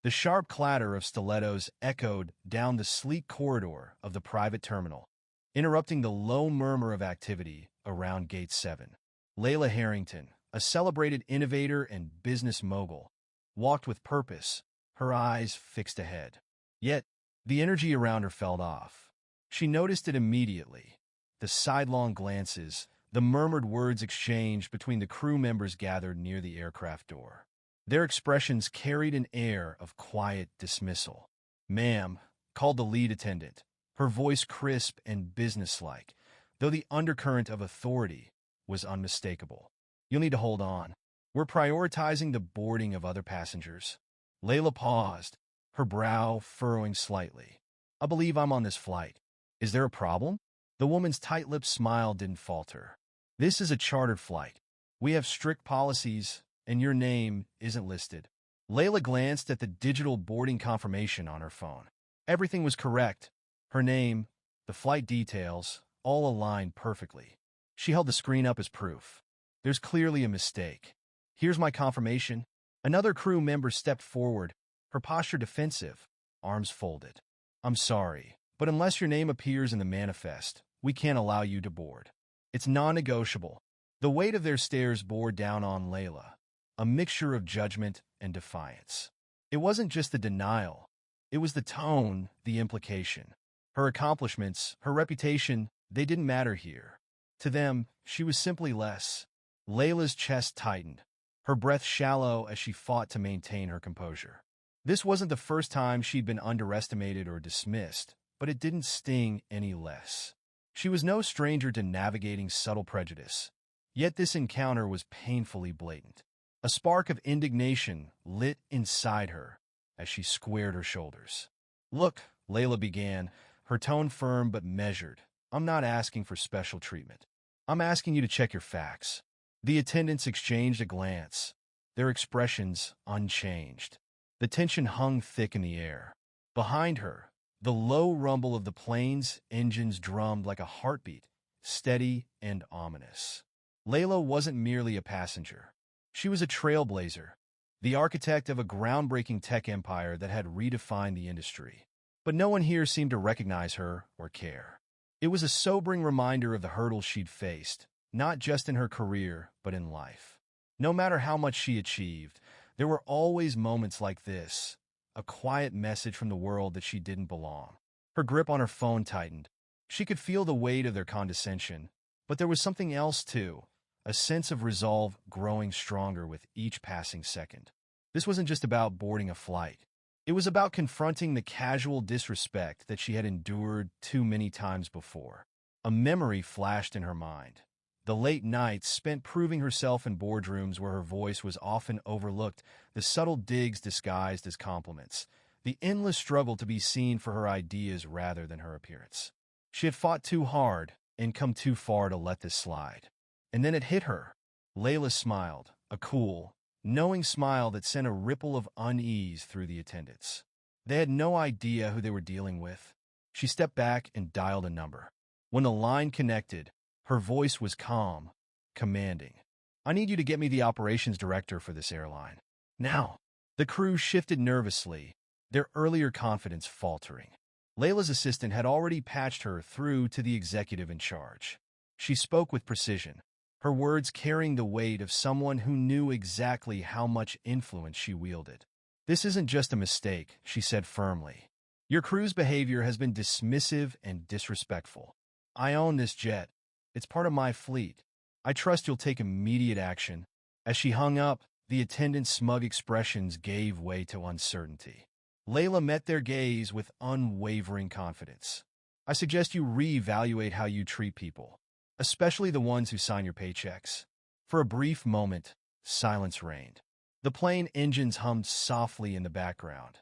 The sharp clatter of stilettos echoed down the sleek corridor of the private terminal, interrupting the low murmur of activity around Gate 7. Layla Harrington, a celebrated innovator and business mogul, walked with purpose, her eyes fixed ahead. Yet, the energy around her fell off. She noticed it immediately. The sidelong glances, the murmured words exchanged between the crew members gathered near the aircraft door. Their expressions carried an air of quiet dismissal. "Ma'am," called the lead attendant, her voice crisp and businesslike, though the undercurrent of authority was unmistakable. "You'll need to hold on. We're prioritizing the boarding of other passengers." Layla paused, her brow furrowing slightly. "I believe I'm on this flight. Is there a problem?" The woman's tight-lipped smile didn't falter. "This is a chartered flight. We have strict policies, and your name isn't listed." Layla glanced at the digital boarding confirmation on her phone. Everything was correct. Her name, the flight details, all aligned perfectly. She held the screen up as proof. "There's clearly a mistake. Here's my confirmation." Another crew member stepped forward, her posture defensive, arms folded. "I'm sorry, but unless your name appears in the manifest, we can't allow you to board. It's non-negotiable." The weight of their stares bore down on Layla, a mixture of judgment and defiance. It wasn't just the denial. It was the tone, the implication. Her accomplishments, her reputation, they didn't matter here. To them, she was simply less. Layla's chest tightened, her breath shallow as she fought to maintain her composure. This wasn't the first time she'd been underestimated or dismissed, but it didn't sting any less. She was no stranger to navigating subtle prejudice. Yet this encounter was painfully blatant. A spark of indignation lit inside her as she squared her shoulders. "Look," Layla began, her tone firm but measured. "I'm not asking for special treatment. I'm asking you to check your facts." The attendants exchanged a glance, their expressions unchanged. The tension hung thick in the air. Behind her, the low rumble of the plane's engines drummed like a heartbeat, steady and ominous. Layla wasn't merely a passenger. She was a trailblazer, the architect of a groundbreaking tech empire that had redefined the industry. But no one here seemed to recognize her or care. It was a sobering reminder of the hurdles she'd faced, not just in her career, but in life. No matter how much she achieved, there were always moments like this, a quiet message from the world that she didn't belong. Her grip on her phone tightened. She could feel the weight of their condescension, but there was something else too, a sense of resolve growing stronger with each passing second. This wasn't just about boarding a flight. It was about confronting the casual disrespect that she had endured too many times before. A memory flashed in her mind. The late nights spent proving herself in boardrooms where her voice was often overlooked, the subtle digs disguised as compliments, the endless struggle to be seen for her ideas rather than her appearance. She had fought too hard and come too far to let this slide. And then it hit her. Layla smiled, a cool, knowing smile that sent a ripple of unease through the attendants. They had no idea who they were dealing with. She stepped back and dialed a number. When the line connected, her voice was calm, commanding. "I need you to get me the operations director for this airline. Now." The crew shifted nervously, their earlier confidence faltering. Layla's assistant had already patched her through to the executive in charge. She spoke with precision, her words carrying the weight of someone who knew exactly how much influence she wielded. "This isn't just a mistake," she said firmly. "Your crew's behavior has been dismissive and disrespectful. I own this jet. It's part of my fleet. I trust you'll take immediate action." As she hung up, the attendant's smug expressions gave way to uncertainty. Layla met their gaze with unwavering confidence. "I suggest you reevaluate how you treat people, especially the ones who sign your paychecks." For a brief moment, silence reigned. The plane engines hummed softly in the background,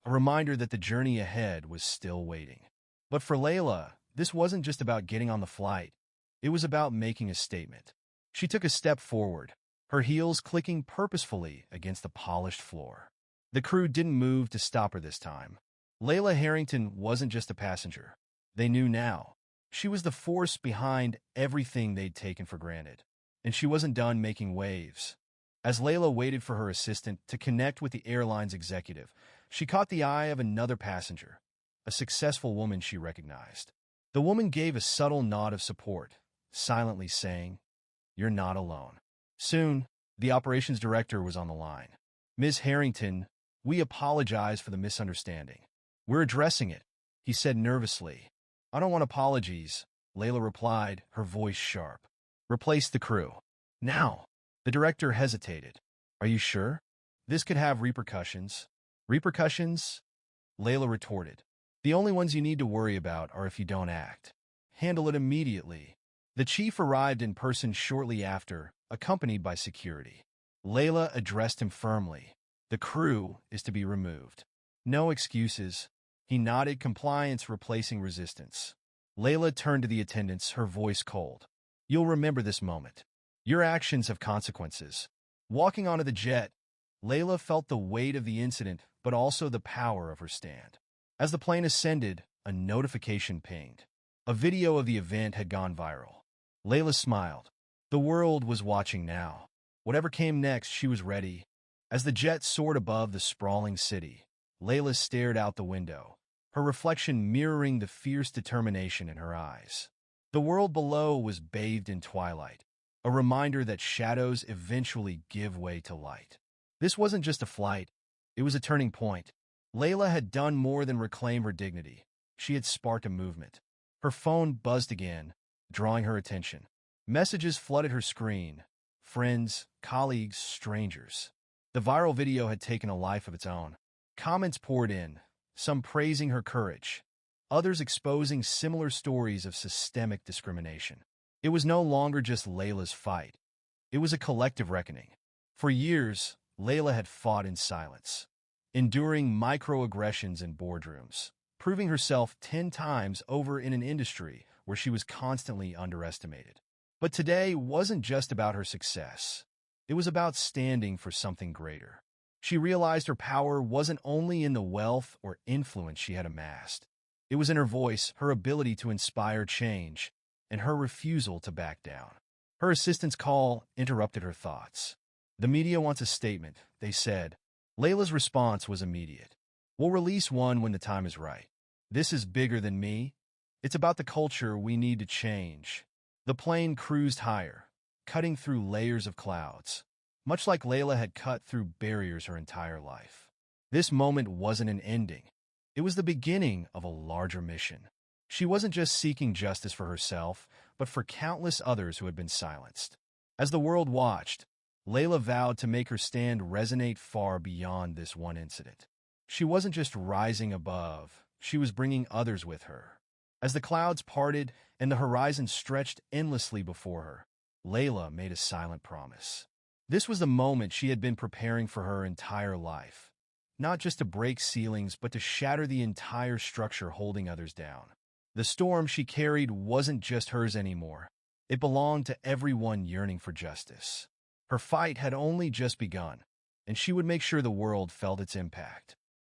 a reminder that the journey ahead was still waiting. But for Layla, this wasn't just about getting on the flight. It was about making a statement. She took a step forward, her heels clicking purposefully against the polished floor. The crew didn't move to stop her this time. Layla Harrington wasn't just a passenger. They knew now. She was the force behind everything they'd taken for granted. And she wasn't done making waves. As Layla waited for her assistant to connect with the airline's executive, she caught the eye of another passenger, a successful woman she recognized. The woman gave a subtle nod of support, silently saying, "You're not alone." Soon, the operations director was on the line. "Ms. Harrington, we apologize for the misunderstanding. We're addressing it," he said nervously. "I don't want apologies," Layla replied, her voice sharp. "Replace the crew. Now." The director hesitated. "Are you sure? This could have repercussions." "Repercussions?" Layla retorted. "The only ones you need to worry about are if you don't act. Handle it immediately." The chief arrived in person shortly after, accompanied by security. Layla addressed him firmly. "The crew is to be removed. No excuses." He nodded, compliance replacing resistance. Layla turned to the attendants, her voice cold. "You'll remember this moment. Your actions have consequences." Walking onto the jet, Layla felt the weight of the incident, but also the power of her stand. As the plane ascended, a notification pinged. A video of the event had gone viral. Layla smiled. The world was watching now. Whatever came next, she was ready. As the jet soared above the sprawling city, Layla stared out the window, her reflection mirroring the fierce determination in her eyes. The world below was bathed in twilight, a reminder that shadows eventually give way to light. This wasn't just a flight, it was a turning point. Layla had done more than reclaim her dignity. She had sparked a movement. Her phone buzzed again, drawing her attention. Messages flooded her screen. Friends, colleagues, strangers. The viral video had taken a life of its own. Comments poured in, some praising her courage, others exposing similar stories of systemic discrimination. It was no longer just Layla's fight. It was a collective reckoning. For years, Layla had fought in silence, enduring microaggressions in boardrooms, proving herself 10 times over in an industry where she was constantly underestimated. But today wasn't just about her success. It was about standing for something greater. She realized her power wasn't only in the wealth or influence she had amassed. It was in her voice, her ability to inspire change, and her refusal to back down. Her assistant's call interrupted her thoughts. "The media wants a statement," they said. Layla's response was immediate. "We'll release one when the time is right. This is bigger than me. It's about the culture we need to change." The plane cruised higher, cutting through layers of clouds, much like Layla had cut through barriers her entire life. This moment wasn't an ending. It was the beginning of a larger mission. She wasn't just seeking justice for herself, but for countless others who had been silenced. As the world watched, Layla vowed to make her stand resonate far beyond this one incident. She wasn't just rising above, she was bringing others with her. As the clouds parted and the horizon stretched endlessly before her, Layla made a silent promise. This was the moment she had been preparing for her entire life, not just to break ceilings, but to shatter the entire structure holding others down. The storm she carried wasn't just hers anymore. It belonged to everyone yearning for justice. Her fight had only just begun, and she would make sure the world felt its impact.